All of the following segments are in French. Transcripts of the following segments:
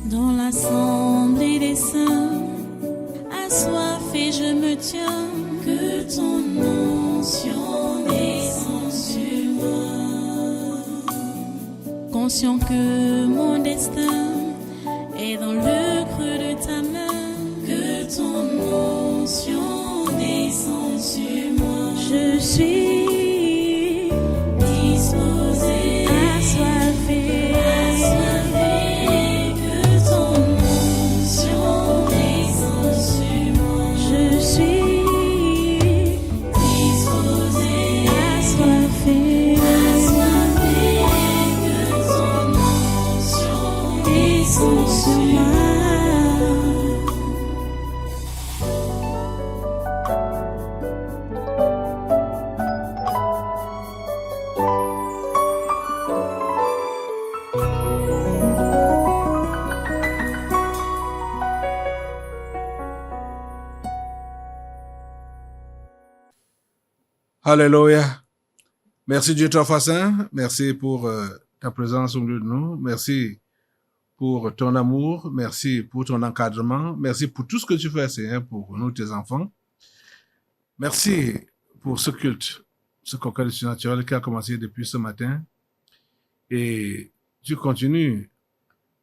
Dans l'assemblée des saints, assoiffé je me tiens, que ton onction descende sur moi. Conscient que mon destin est dans le creux de ta main, que ton onction descende sur moi. Je suis disposé, assoiffé, que ton onction descende sur moi. Je suis disposé, assoiffé, que ton onction descende sur moi. Alléluia. Merci Dieu Trois Saint. Merci pour ta présence au milieu de nous. Merci pour ton amour. Merci pour ton encadrement. Merci pour tout ce que tu fais, Seigneur, pour nous, tes enfants. Merci pour ce culte, ce concours du surnaturel qui a commencé depuis ce matin. Et tu continues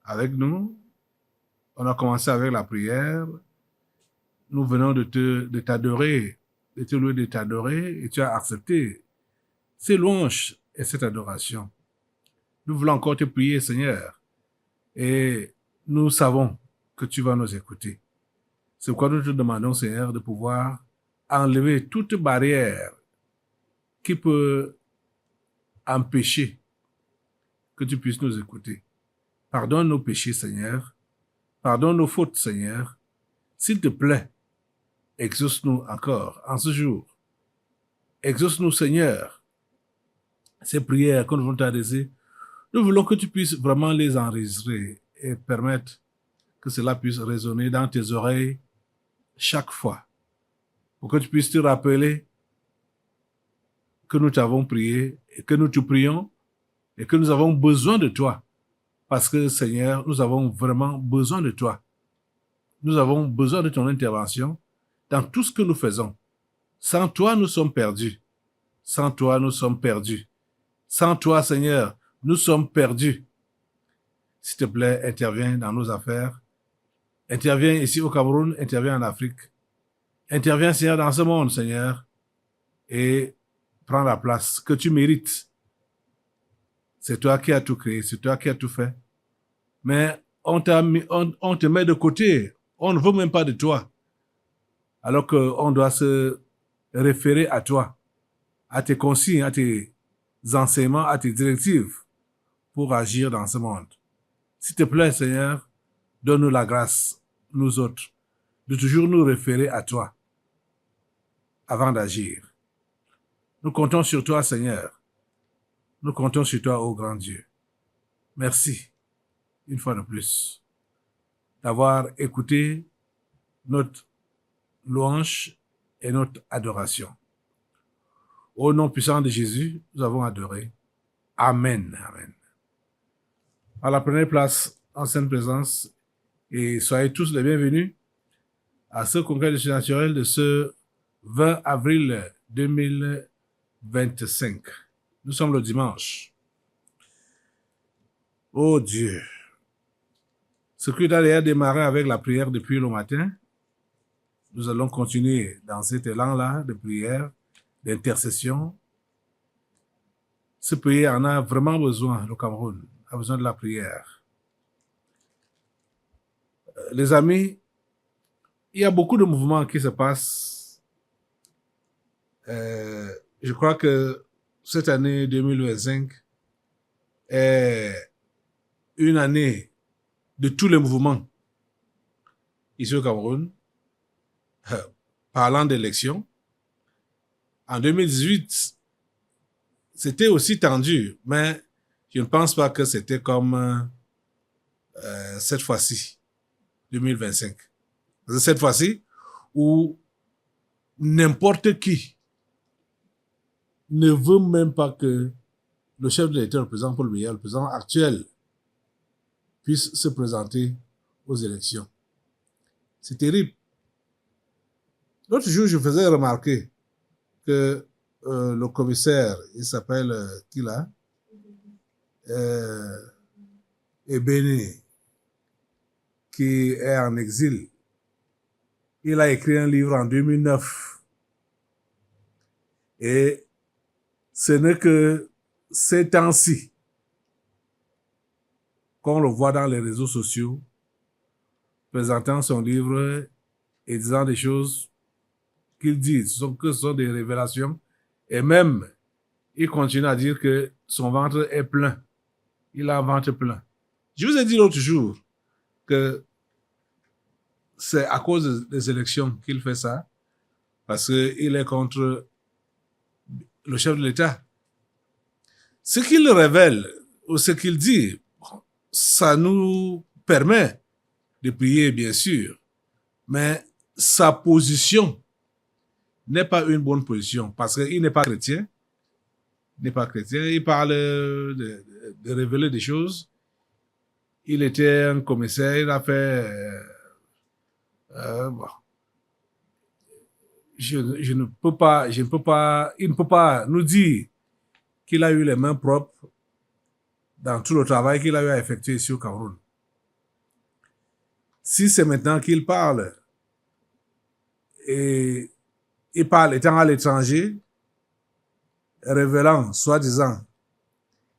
avec nous. On a commencé avec la prière. Nous venons de t'adorer, de te louer, de t'adorer, et tu as accepté ces louanges et cette adoration. Nous voulons encore te prier, Seigneur, et nous savons que tu vas nous écouter. C'est pourquoi nous te demandons, Seigneur, de pouvoir enlever toute barrière qui peut empêcher que tu puisses nous écouter. Pardonne nos péchés, Seigneur. Pardonne nos fautes, Seigneur. S'il te plaît, exauce-nous encore en ce jour. Exauce-nous, Seigneur. Ces prières que nous voulons t'adresser, nous voulons que tu puisses vraiment les enregistrer et permettre que cela puisse résonner dans tes oreilles chaque fois. Pour que tu puisses te rappeler que nous t'avons prié et que nous te prions et que nous avons besoin de toi. Parce que, Seigneur, nous avons vraiment besoin de toi. Nous avons besoin de ton intervention dans tout ce que nous faisons. Sans toi, nous sommes perdus. Sans toi, nous sommes perdus. Sans toi, Seigneur, nous sommes perdus. S'il te plaît, interviens dans nos affaires. Interviens ici au Cameroun, interviens en Afrique. Interviens, Seigneur, dans ce monde, Seigneur, et prends la place que tu mérites. C'est toi qui as tout créé, c'est toi qui as tout fait. Mais on te met de côté. On ne veut même pas de toi. Alors qu'on doit se référer à toi, à tes consignes, à tes enseignements, à tes directives pour agir dans ce monde. S'il te plaît, Seigneur, donne-nous la grâce, nous autres, de toujours nous référer à toi avant d'agir. Nous comptons sur toi, Seigneur. Nous comptons sur toi, ô grand Dieu. Merci, une fois de plus, d'avoir écouté notre louange et notre adoration. Au nom puissant de Jésus, nous avons adoré. Amen. Amen. Alors, prenez place en sainte présence et soyez tous les bienvenus à ce congrès du surnaturel de ce 20 avril 2025. Nous sommes le dimanche. Oh Dieu! Ce culte a d'ailleurs démarré avec la prière depuis le matin. Nous allons continuer dans cet élan-là de prière, d'intercession. Ce pays en a vraiment besoin, le Cameroun a besoin de la prière. Les amis, il y a beaucoup de mouvements qui se passent. Je crois que cette année 2025 est une année de tous les mouvements ici au Cameroun. Parlant d'élections, en 2018, c'était aussi tendu, mais je ne pense pas que c'était comme cette fois-ci, 2025. C'est cette fois-ci où n'importe qui ne veut même pas que le chef de l'État, le président Paul Biya, le président actuel, puisse se présenter aux élections. C'est terrible. L'autre jour, je faisais remarquer que le commissaire, il s'appelle qui là Ebene, qui est en exil. Il a écrit un livre en 2009. Et ce n'est que ces temps-ci qu'on le voit dans les réseaux sociaux, présentant son livre et disant des choses qu'il dit, que ce sont des révélations. Et même, il continue à dire que son ventre est plein. Il a un ventre plein. Je vous ai dit l'autre jour que c'est à cause des élections qu'il fait ça, parce qu'il est contre le chef de l'État. Ce qu'il révèle, ou ce qu'il dit, ça nous permet de prier, bien sûr, mais sa position n'est pas une bonne position, parce qu'il n'est pas chrétien. Il n'est pas chrétien. Il parle de révéler des choses. Il était un commissaire, il a fait... bon. Il ne peut pas nous dire qu'il a eu les mains propres dans tout le travail qu'il a eu à effectuer ici au Cameroun. Si c'est maintenant qu'il parle, et il parle étant à l'étranger, révélant, soi-disant,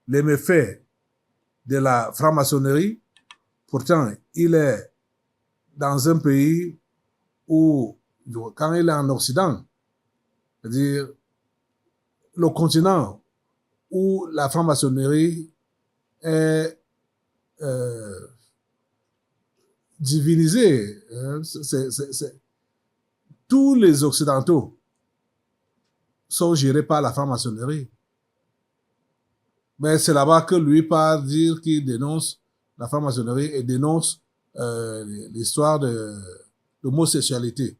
les méfaits de la franc-maçonnerie, pourtant, il est dans un pays où, quand il est en Occident, c'est-à-dire le continent où la franc-maçonnerie est divinisée, tous les Occidentaux sont gérés par la franc-maçonnerie. Mais c'est là-bas que lui part dire qu'il dénonce la franc-maçonnerie et dénonce l'histoire de l'homosexualité.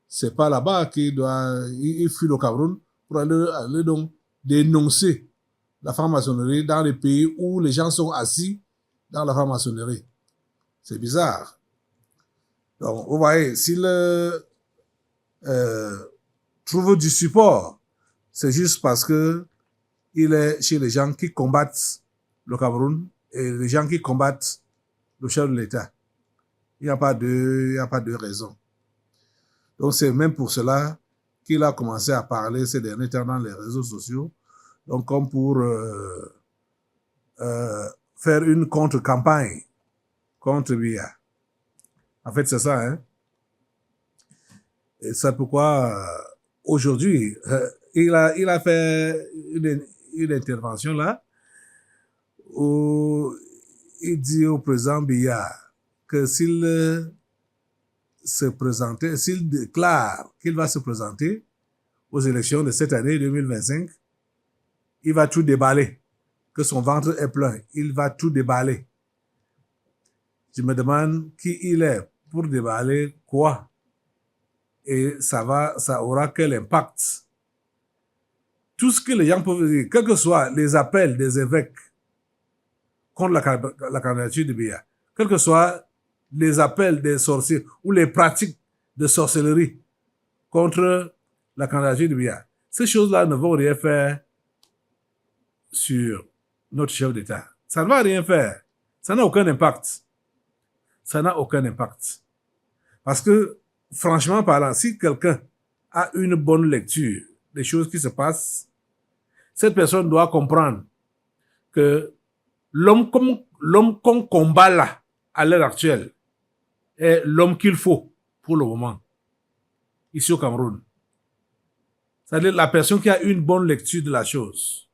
C'est pas là-bas qu'il doit... Il fuit le Cameroun pour aller donc dénoncer la franc-maçonnerie dans les pays où les gens sont assis dans la franc-maçonnerie. C'est bizarre. Donc, vous voyez, s'il trouve du support, c'est juste parce que il est chez les gens qui combattent le Cameroun et les gens qui combattent le chef de l'État. Il n'y a pas de raison. Donc, c'est même pour cela qu'il a commencé à parler ces derniers temps dans les réseaux sociaux, donc comme pour faire une contre-campagne contre Biya. En fait, c'est ça, hein. Et c'est pourquoi aujourd'hui, il a fait une intervention là où il dit au président Biya que s'il déclare qu'il va se présenter aux élections de cette année 2025, il va tout déballer, que son ventre est plein, il va tout déballer. Je me demande qui il est pour déballer quoi, et ça aura quel impact. Tout ce que les gens peuvent dire, quels que soient les appels des évêques contre la candidature de Biya, quels que soient les appels des sorciers ou les pratiques de sorcellerie contre la candidature de Biya, ces choses-là ne vont rien faire sur notre chef d'État. Ça ne va rien faire. Ça n'a aucun impact. Ça n'a aucun impact. Parce que, franchement parlant, si quelqu'un a une bonne lecture des choses qui se passent, cette personne doit comprendre que l'homme qu'on combat là, à l'heure actuelle, est l'homme qu'il faut pour le moment, ici au Cameroun. C'est-à-dire la personne qui a une bonne lecture de la chose.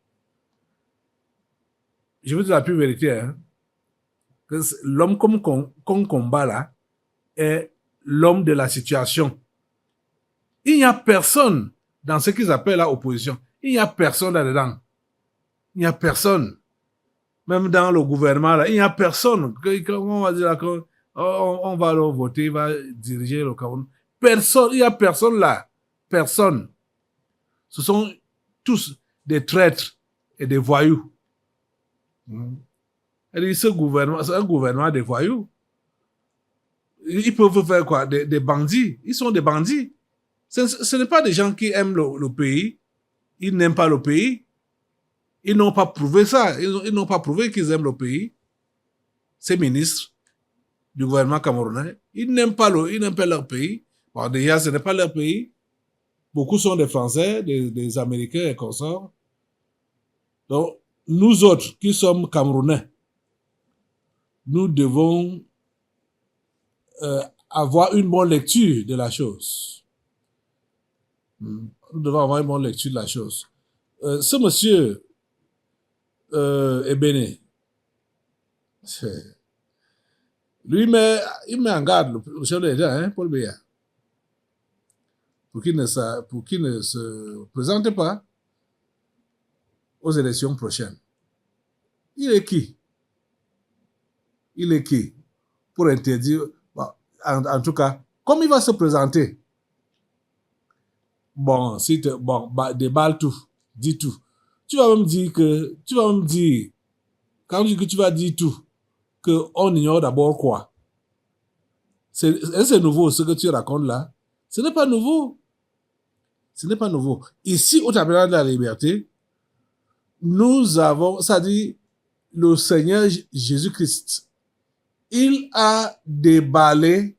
Je veux dire la pure vérité, hein. Que l'homme qu'on combat là est l'homme de la situation. Il n'y a personne dans ce qu'ils appellent la opposition. Il n'y a personne là-dedans. Il n'y a personne. Même dans le gouvernement, là, il n'y a personne. On va dire on va le voter, il va diriger le Cameroun. Personne, il n'y a personne là. Personne. Ce sont tous des traîtres et des voyous. Et ce gouvernement, c'est un gouvernement des voyous. Ils peuvent faire quoi? Des bandits. Ils sont des bandits. Ce n'est pas des gens qui aiment le pays. Ils n'aiment pas le pays. Ils n'ont pas prouvé ça. Ils n'ont pas prouvé qu'ils aiment le pays. Ces ministres du gouvernement camerounais, ils n'aiment pas leur pays. Bon, déjà, ce n'est pas leur pays. Beaucoup sont des Français, des Américains et consorts. Donc, nous autres qui sommes Camerounais, nous devons avoir une bonne lecture de la chose. Nous devons avoir une bonne lecture de la chose. Ce monsieur Ebene, lui, il met en garde le chef de l'État, hein, Paul Biya, pour qu'il ne se présente pas aux élections prochaines. Il est qui? Il est qui pour interdire? Bon, en tout cas, comme il va se présenter, bon, déballe tout, dis tout. Tu vas même dire, quand tu dis que tu vas dire tout, qu'on ignore d'abord quoi? C'est nouveau ce que tu racontes là? Ce n'est pas nouveau. Ce n'est pas nouveau. Ici, au Tabernacle de la Liberté, nous avons, c'est-à-dire le Seigneur Jésus-Christ, il a déballé,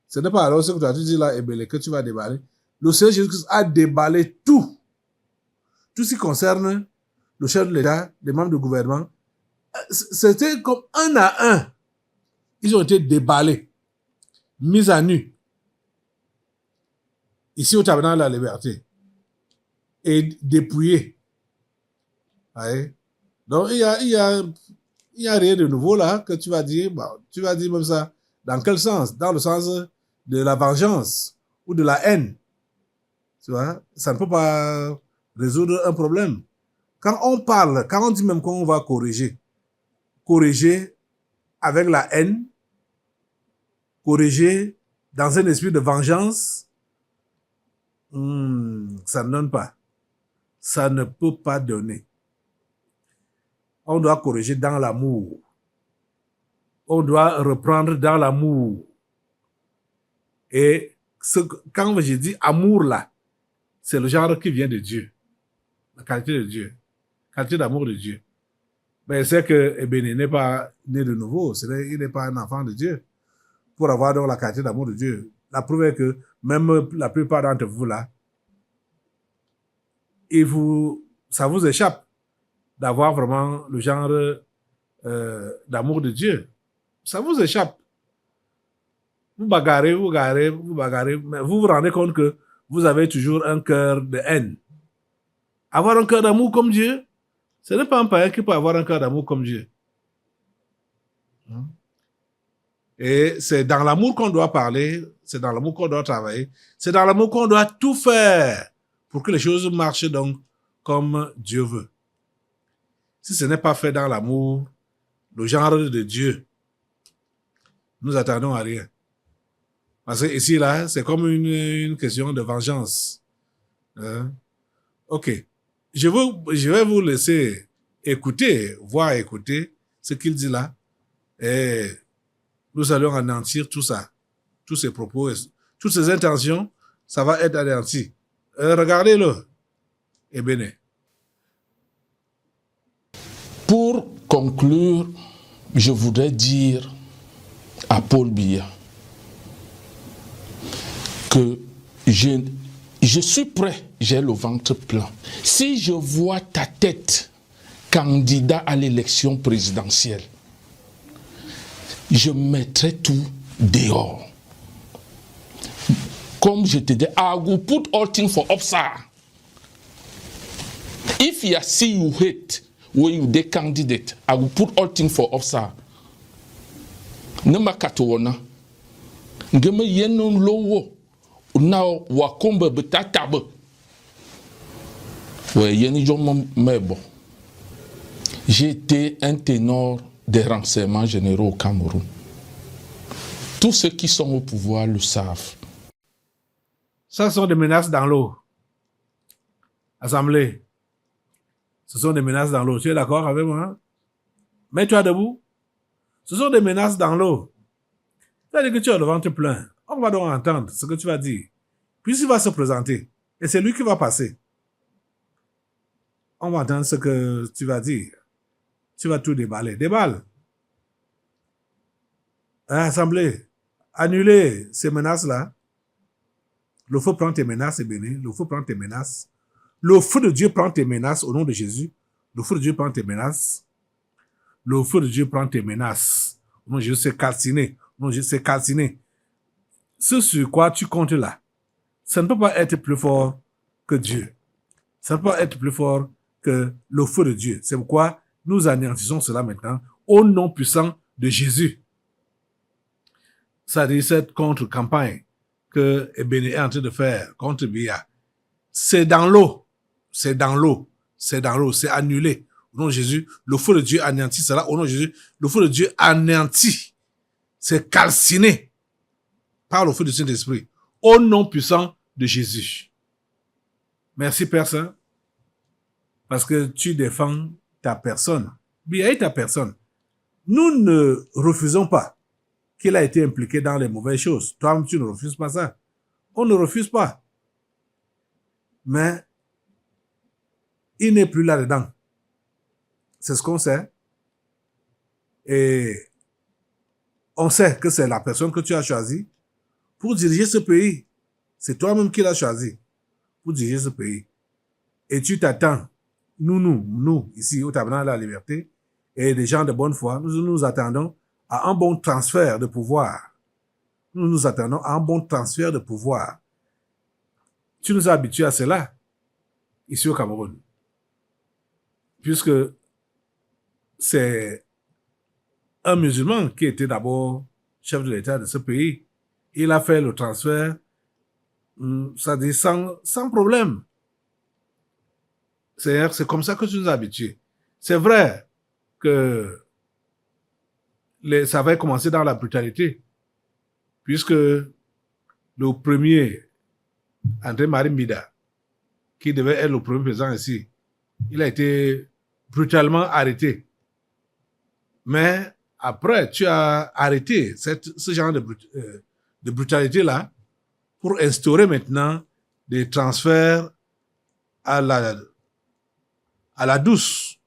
ce n'est pas alors ce que tu as dit là, Ebele, que tu vas déballer. Le Seigneur Jésus-Christ a déballé tout ce qui concerne le chef de l'État, les membres du gouvernement. C'était comme un à un. Ils ont été déballés, mis à nu, ici au Tabernacle de la Liberté, et dépouillés. Ouais. Donc, il y a rien de nouveau là que tu vas dire. Bon, tu vas dire même ça. Dans quel sens? Dans le sens de la vengeance ou de la haine. Tu vois? Ça ne peut pas résoudre un problème. Quand on dit même qu'on va corriger avec la haine, corriger dans un esprit de vengeance, ça ne donne pas. Ça ne peut pas donner. On doit corriger dans l'amour. On doit reprendre dans l'amour. Et quand je dis amour là, c'est le genre qui vient de Dieu. La qualité de Dieu. La qualité d'amour de Dieu. Mais c'est que Ebene n'est pas né de nouveau. Il n'est pas un enfant de Dieu. Pour avoir donc la qualité d'amour de Dieu. La preuve est que même la plupart d'entre vous là, ça vous échappe d'avoir vraiment le genre d'amour de Dieu. Ça vous échappe. Vous bagarrez, mais vous vous rendez compte que vous avez toujours un cœur de haine. Avoir un cœur d'amour comme Dieu, ce n'est pas un païen qui peut avoir un cœur d'amour comme Dieu. Et c'est dans l'amour qu'on doit parler, c'est dans l'amour qu'on doit travailler, c'est dans l'amour qu'on doit tout faire pour que les choses marchent donc comme Dieu veut. Si ce n'est pas fait dans l'amour, le genre de Dieu, nous attendons à rien. Parce que ici, là, c'est comme une question de vengeance. Ok. Je vais vous laisser écouter ce qu'il dit là. Et nous allons anéantir tout ça. Tous ces propos, toutes ces intentions, ça va être anéanti. Regardez-le. Et bien. Pour conclure, je voudrais dire à Paul Biya que je suis prêt, j'ai le ventre plein. Si je vois ta tête candidat à l'élection présidentielle, je mettrai tout dehors. Comme je te dis, I will put all things for upside. If you see you hate when you the candidate, I will put all things for upside. Nema katona. Ngeme yenon lowo. Now wakombe betatabe. Ouais, yeni jom mebo. J'étais un ténor des renseignements généraux au Cameroun. Tous ceux qui sont au pouvoir le savent. Ça sont des menaces dans l'eau. Assemblée. Ce sont des menaces dans l'eau. Tu es d'accord avec moi? Mets-toi debout. Ce sont des menaces dans l'eau. C'est-à-dire que tu as le ventre plein. On va donc entendre ce que tu vas dire. Puis il va se présenter. Et c'est lui qui va passer. On va entendre ce que tu vas dire. Tu vas tout déballer. Déballe. Assemblée. Annuler ces menaces-là. Le feu prend tes menaces, et béni. Le feu prend tes menaces. Le feu de Dieu prend tes menaces au nom de Jésus. Le feu de Dieu prend tes menaces. Le feu de Dieu prend tes menaces. Au nom de Jésus, c'est calciné. Au nom de Jésus, c'est calciné. Ce sur quoi tu comptes là, ça ne peut pas être plus fort que Dieu. Ça ne peut pas être plus fort que le feu de Dieu. C'est pourquoi nous anéantissons cela maintenant au nom puissant de Jésus. Ça dit cette contre-campagne que Ebéné est en train de faire contre Biya. C'est dans l'eau. C'est dans l'eau. C'est dans l'eau. C'est annulé. Au nom de Jésus, le feu de Dieu anéantit cela. Au nom de Jésus, le feu de Dieu anéantit. C'est calciné par le feu du Saint-Esprit. Au nom puissant de Jésus. Merci, Père Saint, parce que tu défends ta personne. Biya est ta personne. Nous ne refusons pas qu'il a été impliqué dans les mauvaises choses. Toi, tu ne refuses pas ça. On ne refuse pas. Mais il n'est plus là-dedans. C'est ce qu'on sait. Et on sait que c'est la personne que tu as choisie pour diriger ce pays. C'est toi-même qui l'as choisi pour diriger ce pays. Et tu t'attends, nous, ici au Tabernacle de la Liberté, et des gens de bonne foi, nous attendons à un bon transfert de pouvoir. Nous nous attendons à un bon transfert de pouvoir. Tu nous as habitués à cela, ici au Cameroun. Puisque c'est un musulman qui était d'abord chef de l'État de ce pays. Il a fait le transfert, ça dit sans problème. C'est comme ça que tu nous as habitués. C'est vrai que ça avait commencé dans la brutalité, puisque le premier, André-Marie Mbida, qui devait être le premier président ici, il a été brutalement arrêté. Mais après, tu as arrêté ce genre de brutalité-là pour instaurer maintenant des transferts à la douce.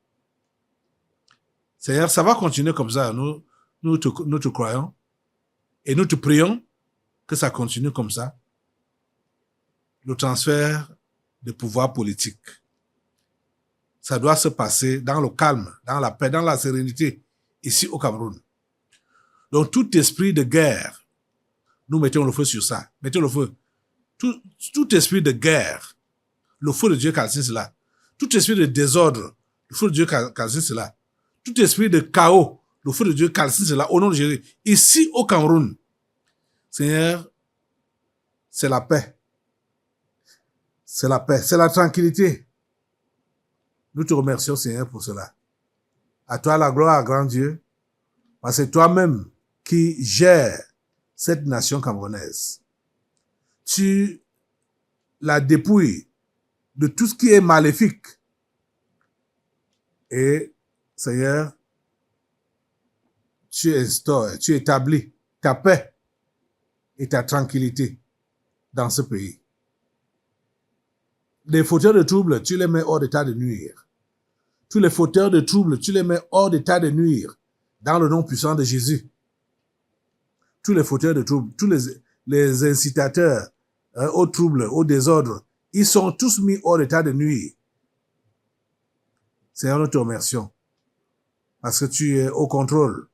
C'est-à-dire, ça va continuer comme ça. Nous te croyons et nous te prions que ça continue comme ça. Le transfert de pouvoir politique. Ça doit se passer dans le calme, dans la paix, dans la sérénité, ici au Cameroun. Donc, tout esprit de guerre, nous mettons le feu sur ça. Mettons le feu. Tout esprit de guerre, le feu de Dieu calcine cela. Tout esprit de désordre, le feu de Dieu calcine cela. Tout esprit de chaos, le feu de Dieu calcine cela au nom de Jésus. Ici au Cameroun, Seigneur, c'est la paix. C'est la paix, c'est la tranquillité. Nous te remercions, Seigneur, pour cela. À toi la gloire, grand Dieu, parce que c'est toi-même qui gères cette nation camerounaise. Tu la dépouilles de tout ce qui est maléfique. Et, Seigneur, tu instaures, tu établis ta paix et ta tranquillité dans ce pays. Les fauteurs de troubles, tu les mets hors d'état de nuire. Tous les fauteurs de troubles, tu les mets hors d'état de nuire dans le nom puissant de Jésus. Tous les fauteurs de troubles, tous les incitateurs au trouble, au désordre, ils sont tous mis hors d'état de nuire. Seigneur, nous te remercions parce que tu es au contrôle.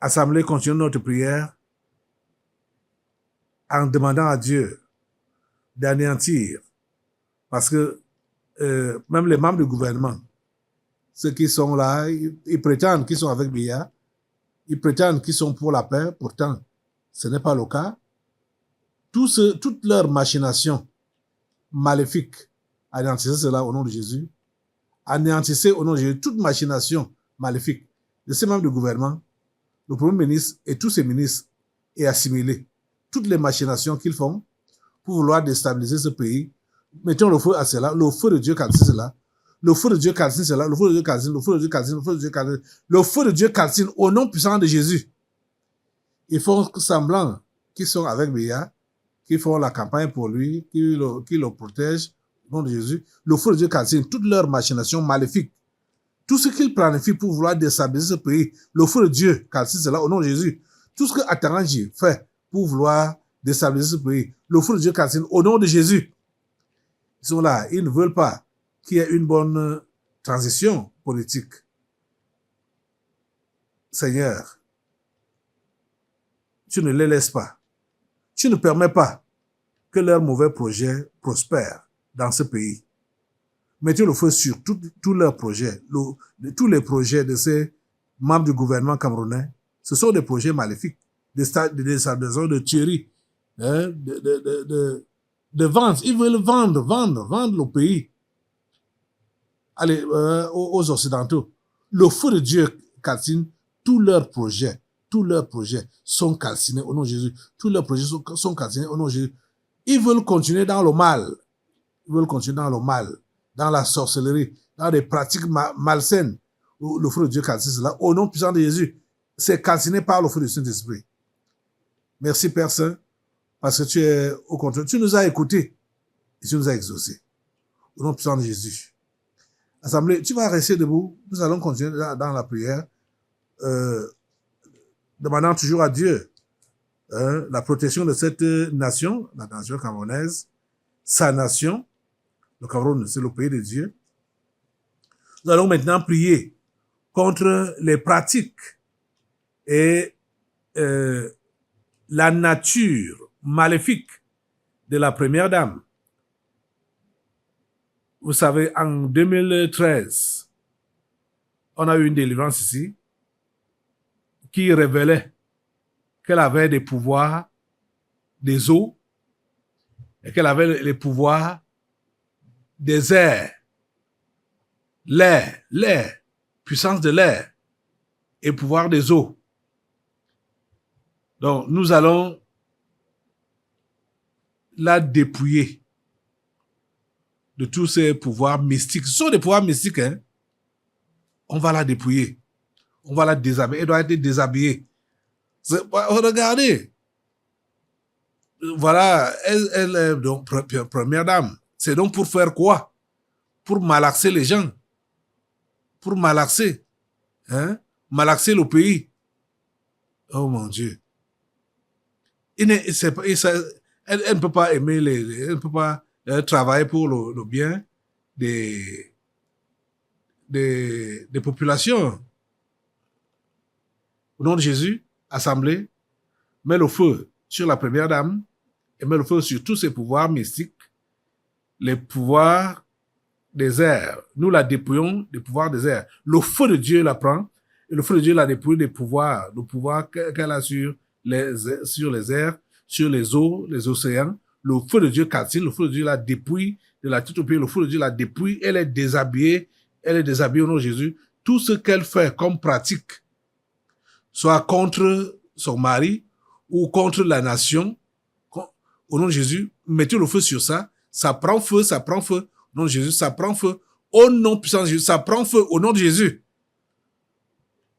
Assemblée, continue notre prière en demandant à Dieu d'anéantir, parce que même les membres du gouvernement, ceux qui sont là, ils prétendent qu'ils sont avec Biya, ils prétendent qu'ils sont pour la paix, pourtant ce n'est pas le cas. Toutes leurs machinations maléfiques, anéantissez cela au nom de Jésus. Anéantissez au nom de Jésus toute machination maléfique de ces membres du gouvernement, le Premier ministre et tous ses ministres, et assimiler toutes les machinations qu'ils font pour vouloir déstabiliser ce pays. Mettons le feu à cela, le feu de Dieu calcine cela, le feu de Dieu calcine cela, le feu de Dieu calcine, le feu de Dieu calcine, le feu de Dieu calcine, le feu de Dieu calcine au nom puissant de Jésus. Ils font semblant qu'ils sont avec Biya, qu'ils font la campagne pour lui, qu'ils le protègent, au nom de Jésus. Le feu de Dieu calcine toutes leurs machinations maléfiques. Tout ce qu'ils planifient pour vouloir déstabiliser ce pays, le feu de Dieu calcine cela au nom de Jésus. Tout ce que Ataranji fait pour vouloir déstabiliser ce pays, le feu de Dieu calcine au nom de Jésus. Ils sont là, ils ne veulent pas qu'il y ait une bonne transition politique. Seigneur, tu ne les laisses pas. Tu ne permets pas que leurs mauvais projets prospèrent dans ce pays. Mettez le feu sur tous leurs projets, tous les projets de ces membres du gouvernement camerounais. Ce sont des projets maléfiques, des déstabilisations, de tuerie, hein, de vente. Ils veulent vendre le pays. Allez, aux Occidentaux. Le feu de Dieu calcine tous leurs projets sont calcinés au nom de Jésus. Tous leurs projets sont calcinés au nom de Jésus. Ils veulent continuer dans le mal. Ils veulent continuer dans le mal, dans la sorcellerie, dans des pratiques malsaines. Le feu de Dieu calcine cela au nom puissant de Jésus. C'est calciné par le feu du Saint-Esprit. Merci Père Saint, parce que tu es au contrôle. Tu nous as écoutés et tu nous as exaucés. Au nom puissant de Jésus. Assemblée, tu vas rester debout. Nous allons continuer dans la prière. Demandant toujours à Dieu la protection de cette nation, la nation camerounaise, sa nation. Le Cameroun, c'est le pays de Dieu. Nous allons maintenant prier contre les pratiques et la nature maléfique de la première dame. Vous savez, en 2013, on a eu une délivrance ici qui révélait qu'elle avait des pouvoirs des eaux et qu'elle avait les pouvoirs des airs, l'air, puissance de l'air et pouvoir des eaux. Donc, nous allons la dépouiller de tous ces pouvoirs mystiques. Ce sont des pouvoirs mystiques, hein. On va la dépouiller. On va la déshabiller. Elle doit être déshabillée. Regardez. Voilà, elle est donc première dame. C'est donc pour faire quoi? Pour malaxer les gens. Pour malaxer. Hein? Malaxer le pays. Oh mon Dieu. Elle ne peut pas aimer elle ne peut pas travailler pour le bien des populations. Au nom de Jésus, assemblée, mets le feu sur la première dame et mets le feu sur tous ses pouvoirs mystiques, les pouvoirs des airs. Nous la dépouillons des pouvoirs des airs. Le feu de Dieu la prend et le feu de Dieu la dépouille des pouvoirs, le pouvoir qu'elle a sur les airs, sur les eaux, les océans. Le feu de Dieu calcine, le feu de Dieu la dépouille de la tête aux pieds, le feu de Dieu la dépouille, elle est déshabillée au nom de Jésus. Tout ce qu'elle fait comme pratique, soit contre son mari ou contre la nation, au nom de Jésus, mettez le feu sur ça, ça prend feu, au nom de Jésus, ça prend feu, au nom puissant de Jésus, ça prend feu, au nom de Jésus.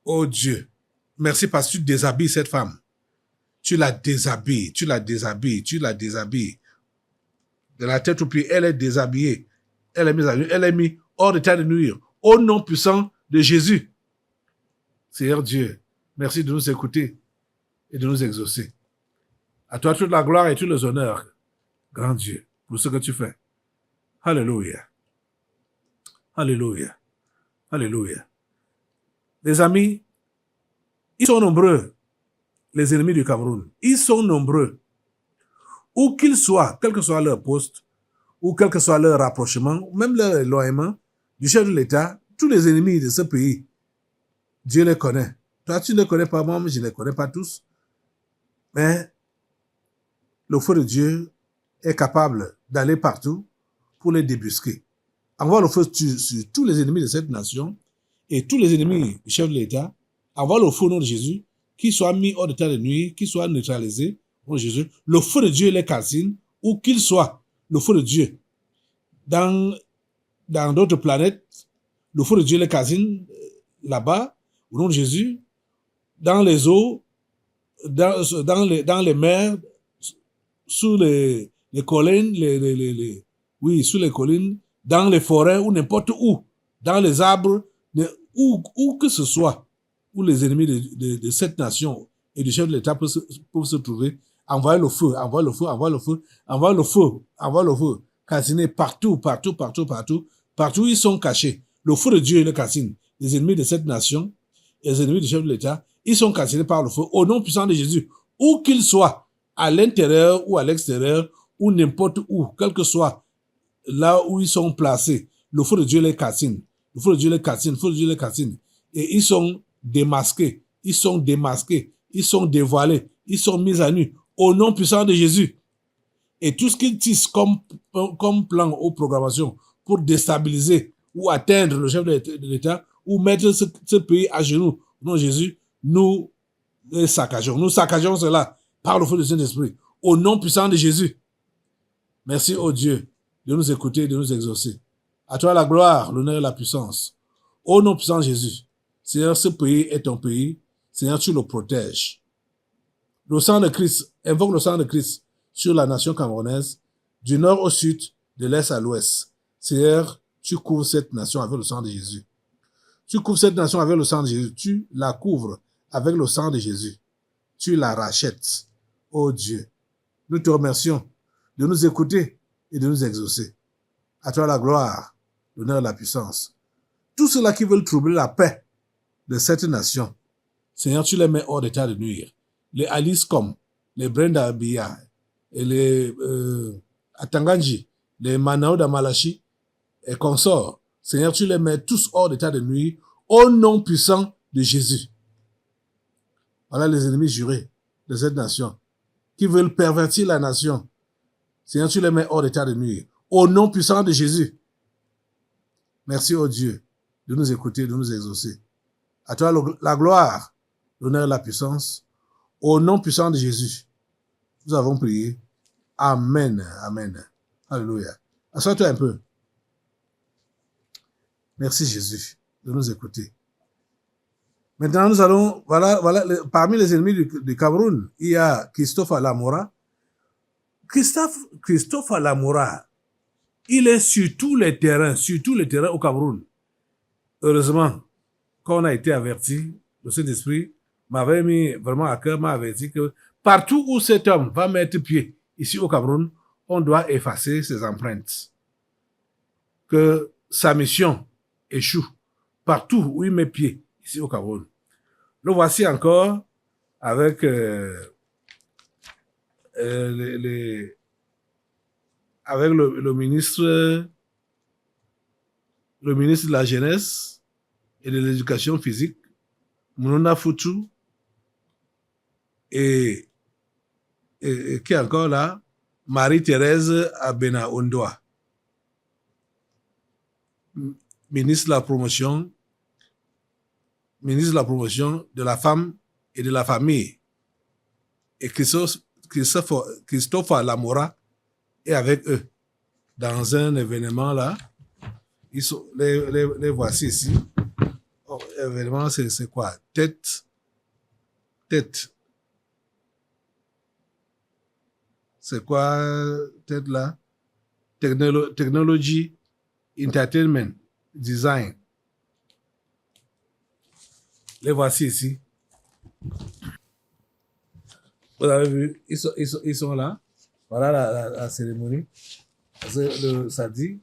Oh Dieu, merci parce que tu déshabilles cette femme. Tu la déshabilles. De la tête aux pieds, elle est déshabillée. Elle est mise hors d'état de nuire. Au nom puissant de Jésus. Seigneur Dieu, merci de nous écouter et de nous exaucer. À toi toute la gloire et tous les honneurs, grand Dieu, pour ce que tu fais. Alléluia. Alléluia. Alléluia. Les amis, ils sont nombreux, les ennemis du Cameroun. Ils sont nombreux. Où qu'ils soient, quel que soit leur poste, ou quel que soit leur rapprochement, même leur éloignement du chef de l'État, tous les ennemis de ce pays, Dieu les connaît. Toi, tu ne les connais pas, moi, mais je ne les connais pas tous. Mais le feu de Dieu est capable d'aller partout pour les débusquer. Envoie le feu sur tous les ennemis de cette nation et tous les ennemis du chef de l'État. Envoie le feu au nom de Jésus, qu'ils soient mis hors d'état de nuire, qu'ils soient neutralisés au nom de Jésus. Le feu de Dieu les calcine, où qu'ils soient. Le feu de Dieu. Dans d'autres planètes, le feu de Dieu les calcine là-bas, au nom de Jésus. Dans les eaux, dans les mers, sous les collines, oui, sous les collines, dans les forêts ou n'importe où, dans les arbres, où que ce soit, où les ennemis de cette nation et du chef de l'État peuvent se trouver, envoie le feu, envoie le feu, envoie le feu, envoie le feu, envoie le feu, calciner partout où ils sont cachés. Le feu de Dieu les calcine. Les ennemis de cette nation et les ennemis du chef de l'État, ils sont calcinés par le feu au nom puissant de Jésus, où qu'ils soient, à l'intérieur ou à l'extérieur, ou n'importe où, quel que soit là où ils sont placés, le feu de Dieu les calcine. Le feu de Dieu les calcine, le feu de Dieu les calcine. Et ils sont démasqués, ils sont dévoilés, ils sont mis à nu au nom puissant de Jésus. Et tout ce qu'ils tissent comme plan ou programmation pour déstabiliser ou atteindre le chef de l'État ou mettre ce pays à genoux, au nom de Jésus, nous saccageons. Nous saccageons cela par le feu du Saint-Esprit, au nom puissant de Jésus. Merci, ô Dieu, de nous écouter et de nous exaucer. À toi la gloire, l'honneur et la puissance. Au nom puissant de Jésus. Seigneur, ce pays est ton pays. Seigneur, tu le protèges. Le sang de Christ, invoque le sang de Christ sur la nation camerounaise, du nord au sud, de l'est à l'ouest. Seigneur, tu couvres cette nation avec le sang de Jésus. Tu couvres cette nation avec le sang de Jésus. Tu la couvres avec le sang de Jésus. Tu la rachètes. Oh Dieu, nous te remercions de nous écouter et de nous exaucer. À toi la gloire, l'honneur et la puissance. Tous ceux-là qui veulent troubler la paix de cette nation, Seigneur, tu les mets hors d'état de nuire. Les Alice Com, les Brenda Biya, et les Atanganji, les Manao Damalachi et consorts, Seigneur, tu les mets tous hors d'état de nuire au nom puissant de Jésus. Voilà les ennemis jurés de cette nation qui veulent pervertir la nation. Seigneur, tu les mets hors d'état de nuire au nom puissant de Jésus. Merci, ô Dieu, de nous écouter, de nous exaucer. À toi la gloire, l'honneur et la puissance. Au nom puissant de Jésus, nous avons prié. Amen. Amen. Alléluia. Assois-toi un peu. Merci Jésus de nous écouter. Maintenant, nous allons, voilà, parmi les ennemis du Cameroun, il y a Christophe Alamora. Christophe Alamora, il est sur tous les terrains au Cameroun. Heureusement, quand on a été averti, le Saint-Esprit m'avait mis vraiment à cœur, m'a averti que partout où cet homme va mettre pied ici au Cameroun, on doit effacer ses empreintes. Que sa mission échoue partout où il met pied ici au Cameroun. Le voici encore avec avec le ministre de la Jeunesse et de l'Éducation physique, Mounona Foutou, et qui est encore là, Marie-Thérèse Abena Ondoa, ministre de la promotion de la femme et de la famille. Et Christophe Alamora est avec eux dans un événement là. Ils sont, les voici ici. Oh, événement, c'est quoi? Tête. C'est quoi tête là? Technology, Entertainment, Design. Les voici ici. Vous avez vu, ils sont là. Voilà la cérémonie. Ça dit,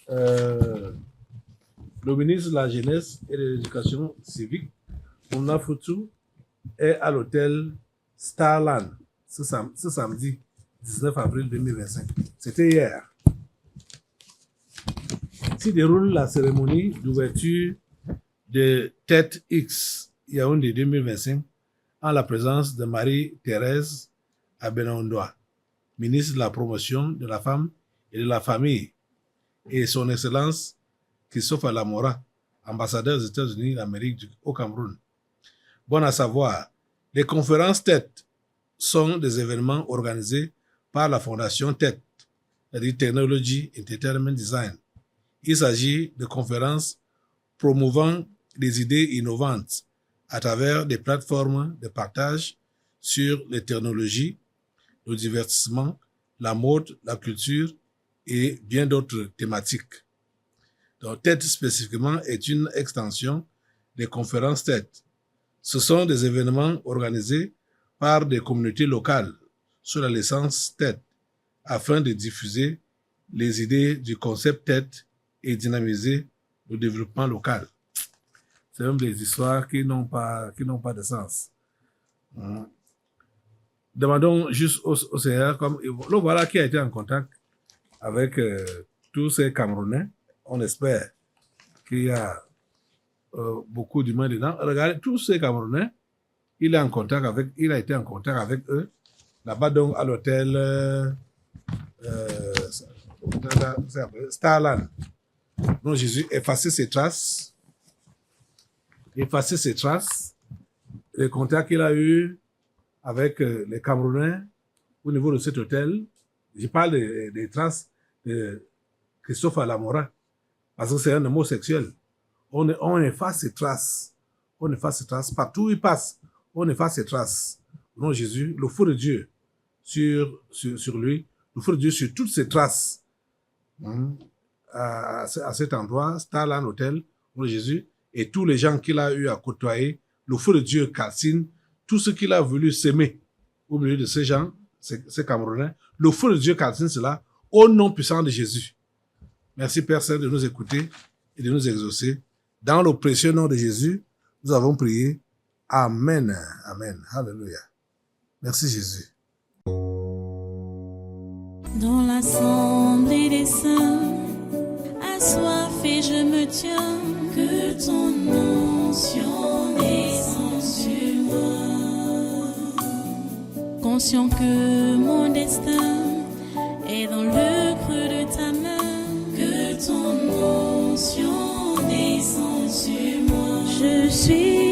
le ministre de la Jeunesse et de l'Éducation civique, Mouna Foutou, est à l'hôtel Starland ce samedi 19 avril 2025. C'était hier. S'y déroule la cérémonie d'ouverture de Tête X Yaoundé 2025 en la présence de Marie-Thérèse Abena Ondoa, ministre de la promotion de la femme et de la famille, et son Excellence Christophe Alamora, ambassadeur des États-Unis d'Amérique au Cameroun. Bon à savoir, les conférences TED sont des événements organisés par la Fondation TED, c'est-à-dire Technology Entertainment Design. Il s'agit de conférences promouvant des idées innovantes à travers des plateformes de partage sur les technologies, le divertissement, la mode, la culture et bien d'autres thématiques. Donc, TED spécifiquement est une extension des conférences TED. Ce sont des événements organisés par des communautés locales sous la licence TED afin de diffuser les idées du concept TED et dynamiser le développement local. C'est même des histoires qui n'ont pas de sens. Demandons juste au Seigneur, comme le voilà qui a été en contact avec tous ces Camerounais. On espère qu'il y a beaucoup d'humains dedans. Regardez, tous ces Camerounais, il a été en contact avec eux, là-bas donc à l'hôtel Starland. Donc Jésus effaçait ses traces, les contacts qu'il a eu avec les Camerounais au niveau de cet hôtel. Je parle des traces de Christophe Alamora, parce que c'est un homosexuel. On efface ses traces. On efface ses traces. Partout où il passe, on efface ses traces. Non, Jésus, le feu de Dieu sur lui, le feu de Dieu sur toutes ses traces. À cet endroit, Starland Hotel, non, Jésus, et tous les gens qu'il a eu à côtoyer, le feu de Dieu calcine tout ce qu'il a voulu s'aimer au milieu de ces gens, ces Camerounais. Le feu de Dieu calcine cela au nom puissant de Jésus. Merci Père Saint de nous écouter et de nous exaucer. Dans le précieux nom de Jésus, nous avons prié. Amen. Amen. Alléluia. Merci Jésus. Dans l'assemblée des saints, assoiffé je me tiens, que ton onction descende sur moi. Conscient que mon destin est dans le creux de ta main, que ton onction descende sur moi. Je suis